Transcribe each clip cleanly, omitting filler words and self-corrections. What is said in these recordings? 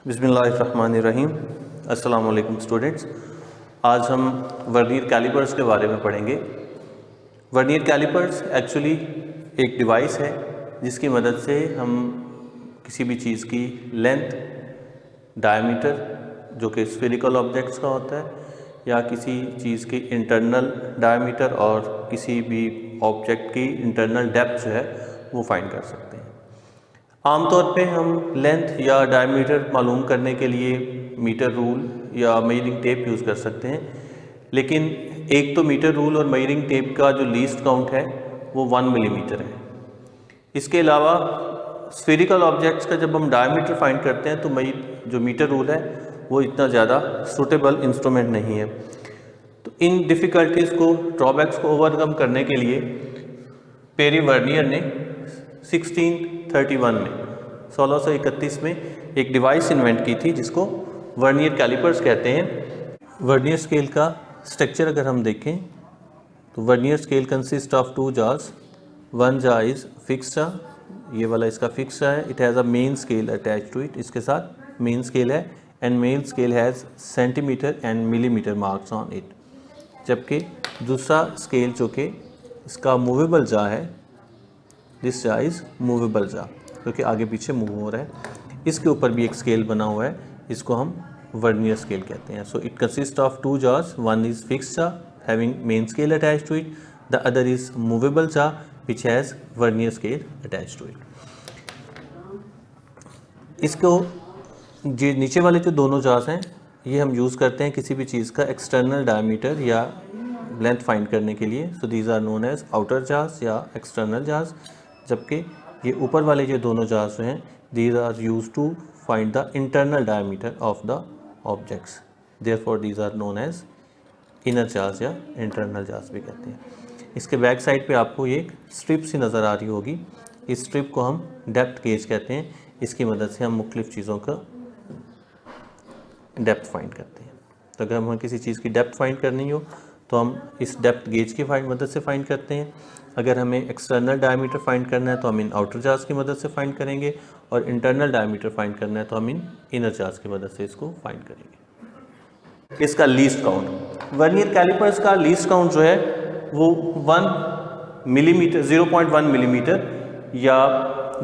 बिस्मिल्लाहिर्रहमानिर्रहीम। अस्सलाम वालेकुम स्टूडेंट्स। आज हम वर्नियर कैलिपर्स के बारे में पढ़ेंगे। वर्नियर कैलिपर्स एक्चुअली एक डिवाइस है जिसकी मदद से हम किसी भी चीज़ की लेंथ, डायमीटर जो कि स्फेरिकल ऑब्जेक्ट्स का होता है, या किसी चीज़ की इंटरनल डायमीटर और किसी भी ऑब्जेक्ट की इंटरनल डेप्थ जो है वो फाइंड कर सकते हैं। आमतौर पे हम लेंथ या डायमीटर मालूम करने के लिए मीटर रूल या मेजरिंग टेप यूज़ कर सकते हैं, लेकिन एक तो मीटर रूल और मेजरिंग टेप का जो लीस्ट काउंट है वो 1 मिलीमीटर है। इसके अलावा स्फेरिकल ऑब्जेक्ट्स का जब हम डायमीटर फाइंड करते हैं तो जो मीटर रूल है वो इतना ज़्यादा सूटेबल इंस्ट्रूमेंट नहीं है। तो इन डिफ़िकल्टीज़ को, ड्रॉबैक्स को ओवरकम करने के लिए पेरी वर्नियर ने 1631 में एक डिवाइस इन्वेंट की थी जिसको वर्नियर कैलिपर्स कहते हैं। वर्नियर स्केल का स्ट्रक्चर अगर हम देखें तो वर्नियर स्केल कंसिस्ट ऑफ 2 जार्स। One jaw is fix jaw, ये वाला इसका फिक्स जार है। It has a main scale attach to it, इसके साथ मेन स्केल है, and main scale has centimetre and millimetre marks on it. जबकि दूसरा स्केल जो कि इसका मूवेबल जार है, this jaw is movable jaw, क्योंकि आगे पीछे मूव हो रहा है। इसके ऊपर भी एक स्केल बना हुआ है, इसको हम वर्नियर स्केल कहते हैं। सो इट कंसिस्ट ऑफ 2 जार्स, one is fix jaw having main scale attach to it, the other is movable jaw which has vernier scale attach to it. इसको जो नीचे वाले जो दोनों जार्स हैं ये हम यूज़ करते हैं किसी भी चीज़ का एक्सटर्नल डायमीटर या लेंथ फाइंड करने के लिए। So these are known as outer जार्स या एक्सटर्नल जार्स, जबकि ये ऊपर वाले जो दोनों जार्स हैं these are use to find the internal diameter of the objects, therefore these are known as inner जार्स या इंटरनल जार्स भी कहते हैं। इसके बैक साइड पे आपको ये एक स्ट्रिप सी नज़र आ रही होगी, इस स्ट्रिप को हम डेप्थ गेज कहते हैं। इसकी मदद से हम मुख्तलिफ़ चीज़ों का डेप्थ फाइंड करते हैं। तो अगर हमें किसी चीज़ की डेप्थ फाइंड करनी हो तो हम इस डेप्थ गेज की मदद से फाइंड करते हैं। अगर हमें एक्सटर्नल डायमीटर फाइंड करना है तो हम इन आउटर जार्स की मदद से फाइंड करेंगे, और इंटरनल डायमीटर फाइंड करना है तो हम इन इनर जार्स की मदद से इसको फाइंड करेंगे। इसका लीस्ट काउंट, वर्नियर कैलिपर्स का लीस्ट काउंट जो है वो 1 मिलीमीटर, 0.1 मिलीमीटर या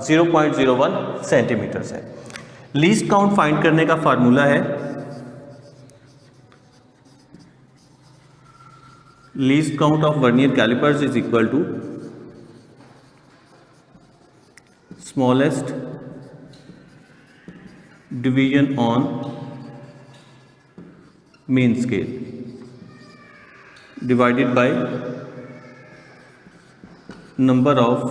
0.01 सेंटीमीटर्स है। लीस्ट काउंट फाइंड करने का फार्मूला है least count of vernier calipers is equal to smallest division on mean scale divided by number of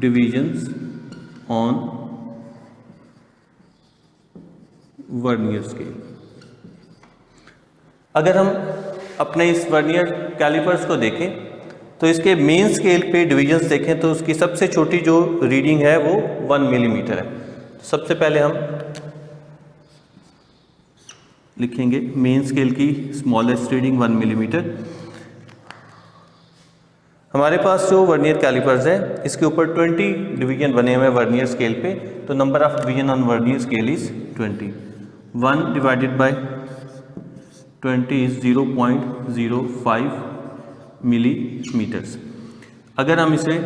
divisions on vernier scale। अगर हम अपने इस वर्नियर कैलिपर्स को देखें तो इसके मेन स्केल पे डिवीजन्स देखें तो उसकी सबसे छोटी जो रीडिंग है वो 1 मिलीमीटर है। सबसे पहले हम लिखेंगे मेन स्केल की स्मॉलेस्ट रीडिंग 1 मिलीमीटर। हमारे पास जो वर्नियर कैलिपर्स है इसके ऊपर 20 डिवीजन बने हुए हैं वर्नियर स्केल पे, तो number of division on vernier scale is 20। 1 divided by 20 is 0.05 millimetres. अगर हम इसे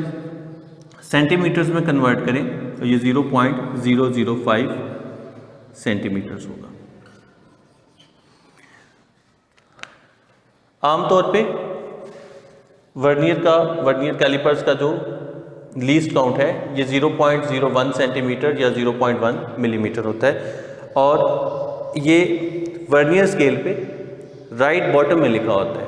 सेंटीमीटर्स में कन्वर्ट करें तो ये 0.005 सेंटीमीटर्स होगा। आमतौर पे वर्नियर कैलिपर्स का जो लीस्ट काउंट है ये 0.01 सेंटीमीटर या 0.1 मिलीमीटर होता है, और ये वर्नियर स्केल पे राइट बॉटम में लिखा होता है।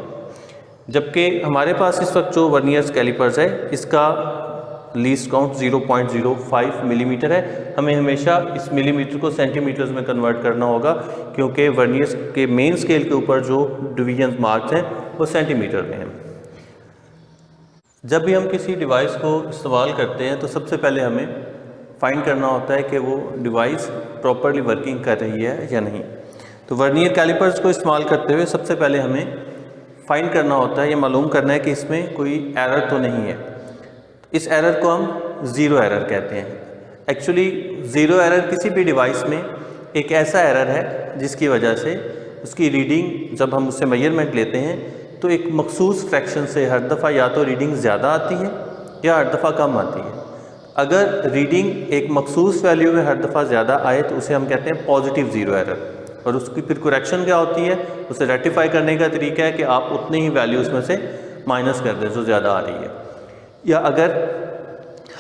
जबकि हमारे पास इस वक्त जो वर्नियर कैलिपर्स है इसका लीस्ट काउंट 0.05 मिलीमीटर है। हमें हमेशा इस मिलीमीटर को सेंटीमीटर्स में कन्वर्ट करना होगा, क्योंकि वर्नियर के मेन स्केल के ऊपर जो डिवीजन मार्क्स हैं वो सेंटीमीटर में हैं। जब भी हम किसी डिवाइस को इस्तेमाल करते हैं तो सबसे पहले हमें फाइंड करना होता है कि वो डिवाइस प्रॉपरली वर्किंग कर रही है या नहीं। तो वर्नियर कैलिपर्स को इस्तेमाल करते हुए सबसे पहले हमें फाइंड करना होता है, ये मालूम करना है कि इसमें कोई एरर तो नहीं है। इस एरर को हम ज़ीरो एरर कहते हैं। एक्चुअली ज़ीरो एरर किसी भी डिवाइस में एक ऐसा एरर है जिसकी वजह से उसकी रीडिंग जब हम उससे मेजरमेंट लेते हैं तो एक मखसूस फ्रैक्शन से हर दफ़ा या तो रीडिंग ज़्यादा आती है या हर दफ़ा कम आती है। अगर रीडिंग एक मखसूस वैल्यू में हर दफ़ा ज़्यादा आए तो उसे हम कहते हैं पॉजिटिव ज़ीरो एरर, और उसकी फिर करेक्शन क्या होती है, उसे रेक्टिफाई करने का तरीका है कि आप उतनी ही वैल्यू उसमें से माइनस कर दें जो ज़्यादा आ रही है। या अगर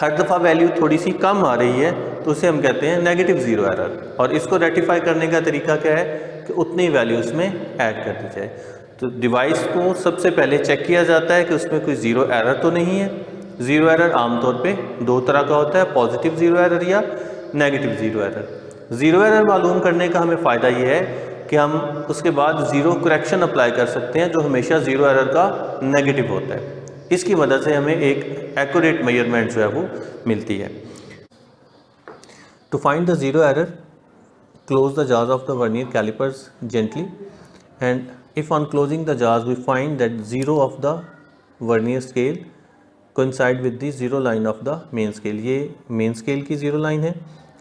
हर दफ़ा वैल्यू थोड़ी सी कम आ रही है तो उसे हम कहते हैं नेगेटिव ज़ीरो एरर, और इसको रेक्टिफाई करने का तरीका क्या है कि उतनी वैल्यू उसमें ऐड कर दी जाए। तो डिवाइस को सबसे पहले चेक किया जाता है कि उसमें कोई ज़ीरो एरर तो नहीं है। ज़ीरो एरर आमतौर पे दो तरह का होता है, पॉजिटिव ज़ीरो एरर या negative zero error. Zero error मालूम करने का हमें फ़ायदा ये है कि हम उसके बाद ज़ीरो करेक्शन अप्लाई कर सकते हैं जो हमेशा ज़ीरो एरर का नेगेटिव होता है। इसकी मदद से हमें एक एक्यूरेट मेजरमेंट जो है वो मिलती है। To find the zero error, close the jaws of the vernier calipers gently, and if on closing the jaws we find that zero of the vernier scale coincide with the zero line of the main scale, ये main scale की zero line है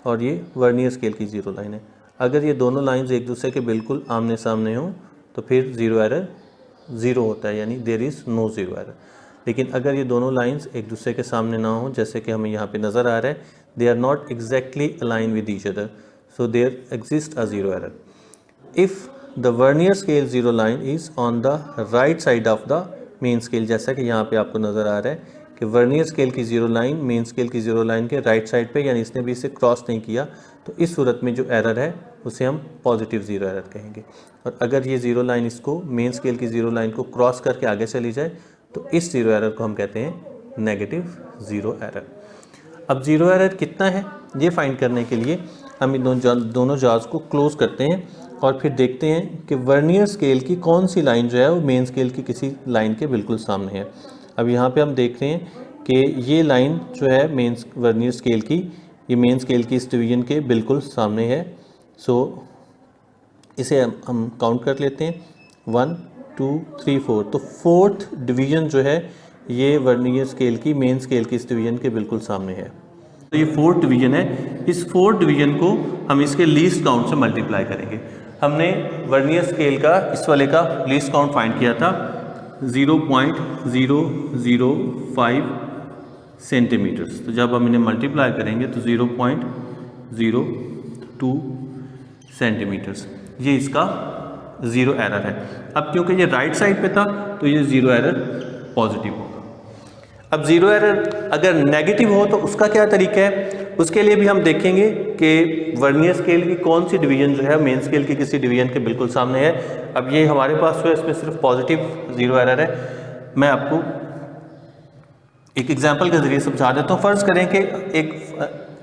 और ये vernier scale की zero line है। अगर ये दोनों लाइंस एक दूसरे के बिल्कुल आमने सामने हों तो फिर ज़ीरो एरर ज़ीरो होता है, यानी there is no zero error. लेकिन अगर ये दोनों लाइंस एक दूसरे के सामने ना हों, जैसे कि हमें यहाँ पे नज़र आ रहा है, they are not exactly align with each other, so there exists a zero error. If the vernier scale zero line is on the right side of the main scale, जैसा कि यहाँ पे आपको नज़र आ रहा है कि वर्नियर स्केल की ज़ीरो लाइन मेन स्केल की ज़ीरो लाइन के राइट साइड पे, यानी इसने भी इसे क्रॉस नहीं किया, तो इस सूरत में जो एरर है उसे हम पॉजिटिव ज़ीरो एरर कहेंगे। और अगर ये ज़ीरो लाइन इसको मेन स्केल की ज़ीरो लाइन को क्रॉस करके आगे चली जाए तो इस ज़ीरो एरर को हम कहते हैं नेगेटिव ज़ीरो एरर। अब ज़ीरो एरर कितना है ये फाइंड करने के लिए हम इन दोनों जार्स को क्लोज करते हैं और फिर देखते हैं कि वर्नियर स्केल की कौन सी लाइन जो है वो मेन स्केल की किसी लाइन के बिल्कुल सामने है। अब यहाँ पे हम देख रहे हैं कि ये लाइन जो है मेन वर्नियर स्केल की, ये मेन स्केल की इस डिवीजन के बिल्कुल सामने है। सो इसे हम काउंट कर लेते हैं, 1 2 3 4। तो फोर्थ डिवीजन जो है ये वर्नियर स्केल की मेन स्केल की इस डिवीजन के बिल्कुल सामने है। तो ये फोर्थ डिवीजन है, इस फोर्थ डिवीजन को हम इसके लीस्ट काउंट से मल्टीप्लाई करेंगे। हमने वर्नियर स्केल का इस वाले का लीस्ट काउंट फाइंड किया था 0.005 सेंटीमीटर्स। तो जब हम इन्हें मल्टीप्लाई करेंगे तो 0.02 सेंटीमीटर्स, ये इसका ज़ीरो एरर है। अब क्योंकि ये राइट साइड पे था तो ये ज़ीरो एरर पॉजिटिव होगा। अब ज़ीरो एरर अगर नेगेटिव हो तो उसका क्या तरीका है, उसके लिए भी हम देखेंगे कि वर्नियर स्केल की कौन सी डिवीजन जो है मेन स्केल की किसी डिवीजन के बिल्कुल सामने है। अब ये हमारे पास जो है इसमें सिर्फ पॉजिटिव ज़ीरो एरर है। मैं आपको एक एग्जांपल के ज़रिए समझा देता हूँ। फ़र्ज़ करें कि एक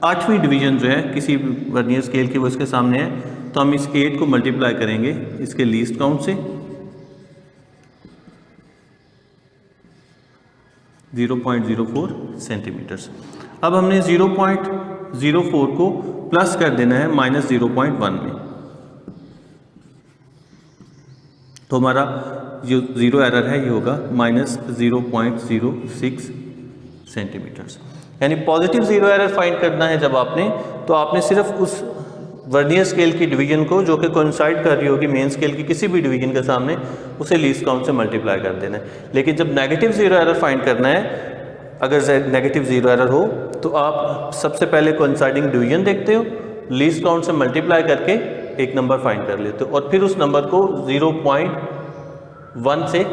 8वीं डिवीजन जो है किसी वर्नियर स्केल की वो इसके सामने है, तो हम इस 8 को मल्टीप्लाई करेंगे इसके लीस्ट काउंट से 0.04 सेंटीमीटर्स। अब हमने 0.04 को प्लस कर देना है -0.1 में, तो हमारा जो ज़ीरो एरर है ये होगा -0.06 सेंटीमीटर्स। यानी पॉजिटिव ज़ीरो एरर फाइंड करना है जब आपने, तो आपने सिर्फ उस वर्नियर स्केल की डिवीजन को जो कि कोइंसाइड कर रही होगी मेन स्केल की किसी भी डिवीजन के सामने, उसे लीस्ट काउंट से मल्टीप्लाई कर देना है। लेकिन जब नेगेटिव ज़ीरो एरर फाइंड करना है, अगर नेगेटिव ज़ीरो एरर हो तो आप सबसे पहले कोइंसाइडिंग डिवीजन देखते हो, लीस्ट काउंट से मल्टीप्लाई करके एक नंबर फाइंड कर लेते हो और फिर उस नंबर को 0.1 से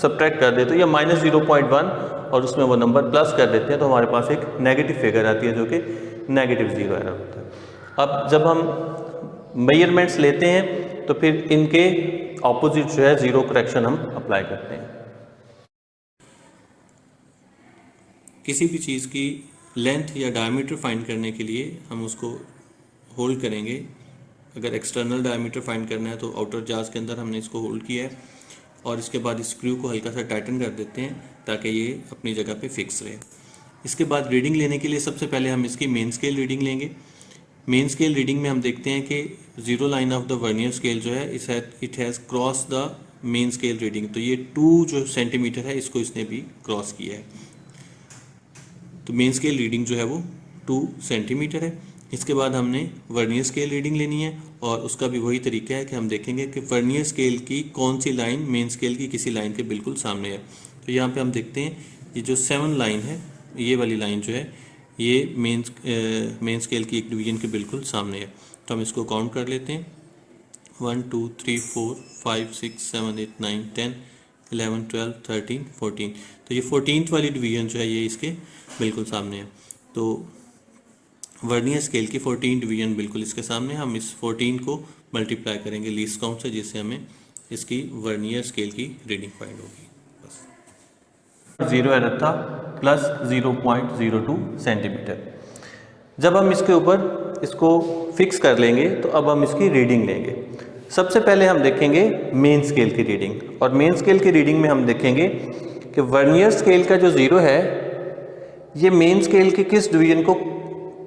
सब्ट्रैक्ट कर देते हो या -0.1 और उसमें वो नंबर प्लस कर देते हैं, तो हमारे पास एक नेगेटिव फिगर आती है जो कि नेगेटिव ज़ीरो एरर होता है। अब जब हम मेजरमेंट्स लेते हैं तो फिर इनके ऑपोजिट जो है ज़ीरो करेक्शन हम अप्लाई करते हैं। किसी भी चीज़ की लेंथ या डायमीटर फाइंड करने के लिए हम उसको होल्ड करेंगे। अगर एक्सटर्नल डायमीटर फाइंड करना है तो आउटर जार्स के अंदर हमने इसको होल्ड किया है और इसके बाद स्क्रू को हल्का सा टाइटन कर देते हैं ताकि ये अपनी जगह पे फिक्स रहे। इसके बाद रीडिंग लेने के लिए सबसे पहले हम इसकी मेन स्केल रीडिंग लेंगे। मेन स्केल रीडिंग में हम देखते हैं कि zero line of the vernier scale जो है it has cross the main scale reading, तो ये 2 जो सेंटीमीटर है इसको इसने भी क्रॉस किया है। तो मेन स्केल रीडिंग जो है वो 2 सेंटीमीटर है। इसके बाद हमने वर्नियर स्केल रीडिंग लेनी है और उसका भी वही तरीका है कि हम देखेंगे कि वर्नियर स्केल की कौन सी लाइन मेन स्केल की किसी लाइन के बिल्कुल सामने है। तो यहाँ पे हम देखते हैं ये जो 7 लाइन है, ये वाली लाइन जो है ये मेन स्केल की एक डिवीजन के बिल्कुल सामने है। तो हम इसको काउंट कर लेते हैं 1 2 3 4 5 6 7 8 9 10 11 12 13 14। तो ये 14th वाली डिवीजन जो है ये इसके बिल्कुल सामने है। तो वर्नियर स्केल की 14 डिवीजन बिल्कुल इसके सामने, हम इस 14 को मल्टीप्लाई करेंगे लीस्ट काउंट से, जिससे हमें इसकी वर्नियर स्केल की रीडिंग फाइंड होगी। बस 0 एरर था प्लस 0.02 सेंटीमीटर। जब हम इसके ऊपर इसको फिक्स कर लेंगे तो अब हम इसकी रीडिंग लेंगे। सबसे पहले हम देखेंगे मेन स्केल की रीडिंग, और मेन स्केल की रीडिंग में हम देखेंगे कि वर्नियर स्केल का जो 0 है ये मेन स्केल के किस डिवीजन को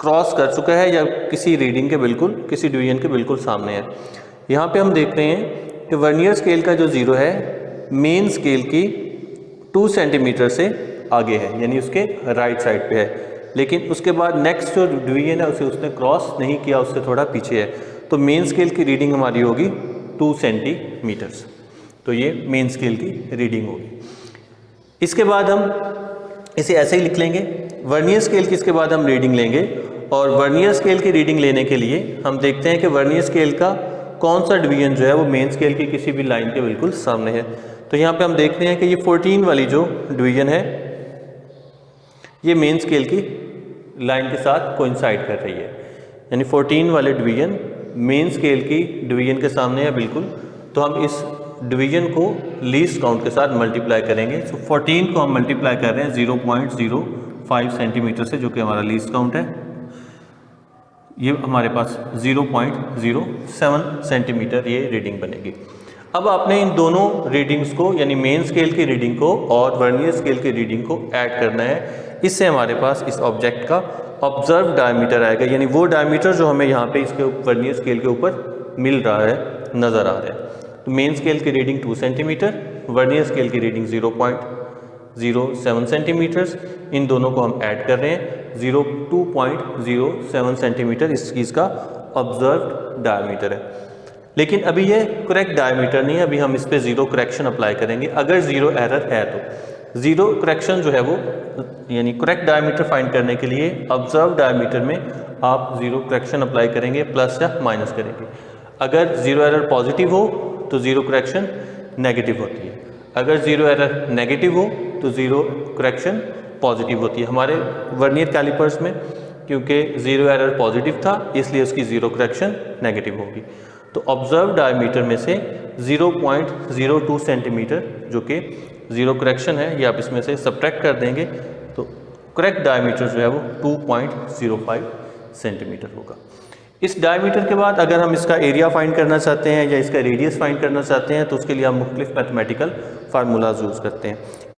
क्रॉस कर चुका है या किसी रीडिंग के बिल्कुल, किसी डिवीजन के बिल्कुल सामने है। यहाँ पे हम देख रहे हैं कि वर्नियर स्केल का जो 0 है मेन स्केल की 2 सेंटीमीटर से आगे है, यानी उसके राइट साइड पे है। लेकिन उसके बाद नेक्स्ट जो डिवीजन है उसे उसने क्रॉस नहीं किया, उससे थोड़ा पीछे है। तो मेन स्केल की रीडिंग हमारी होगी 2 सेंटीमीटर्स। तो ये मेन स्केल की रीडिंग होगी। इसके बाद हम इसे ऐसे ही लिख लेंगे। वर्नियर स्केल की इसके बाद हम रीडिंग लेंगे, और वर्नियर स्केल की रीडिंग लेने के लिए हम देखते हैं कि वर्नियर स्केल का कौन सा डिवीजन जो है वो मेन स्केल की किसी भी लाइन के बिल्कुल सामने है। तो यहाँ पे हम देखते हैं कि ये 14 वाली जो डिवीजन है ये मेन स्केल की लाइन के साथ कोइंसाइड कर रही है, यानी 14 वाले डिवीजन मेन स्केल की डिवीजन के सामने है बिल्कुल। तो हम इस डिवीजन को लीस्ट काउंट के साथ मल्टीप्लाई करेंगे। तो 14 को हम मल्टीप्लाई कर रहे हैं 0.05 सेंटीमीटर से, जो कि हमारा लीस्ट काउंट है। ये हमारे पास 0.07 सेंटीमीटर ये रीडिंग बनेगी। अब आपने इन दोनों रीडिंग्स को, यानी मेन स्केल की रीडिंग को और वर्नियर स्केल की रीडिंग को ऐड करना है। इससे हमारे पास इस ऑब्जेक्ट का ऑब्जर्व डायमीटर आएगा, यानी वो डायमीटर जो हमें यहाँ पे इसके वर्नियर स्केल के ऊपर मिल रहा है, नज़र आ रहा है। तो मेन स्केल की रीडिंग 2 सेंटीमीटर, वर्नियर स्केल की रीडिंग 0.07 सेंटीमीटर्स। इन दोनों को हम ऐड कर रहे हैं। 2.07 सेंटीमीटर इस चीज़ का ऑब्जर्व डायमीटर है। लेकिन अभी ये करेक्ट डायमीटर नहीं है, अभी हम इस पर 0 करेक्शन अप्लाई करेंगे। अगर 0 एरर है तो 0 करेक्शन जो है वो, यानी करेक्ट डायमीटर फाइंड करने के लिए ऑब्जर्व डायमीटर में आप 0 करेक्शन अप्लाई करेंगे, प्लस या माइनस करेंगे। अगर 0 एरर पॉजिटिव हो तो 0 करेक्शन नेगेटिव होती है, अगर 0 एरर नेगेटिव हो तो 0 करेक्शन पॉजिटिव होती है। हमारे वर्नियर कैलिपर्स में क्योंकि 0 एरर पॉजिटिव था इसलिए उसकी 0 करेक्शन नेगेटिव होगी। तो ऑब्जर्व डायमीटर में से 0.02 सेंटीमीटर जो कि 0 करेक्शन है, ये आप इसमें से सब्ट्रैक्ट कर देंगे तो करेक्ट डायमीटर जो है वो 2.05 सेंटीमीटर होगा। इस डायमीटर के बाद अगर हम इसका एरिया फाइंड करना चाहते हैं या इसका रेडियस फाइंड करना चाहते हैं तो उसके लिए हम मुख्तलिफ मैथमेटिकल फार्मूलाज यूज़ करते हैं।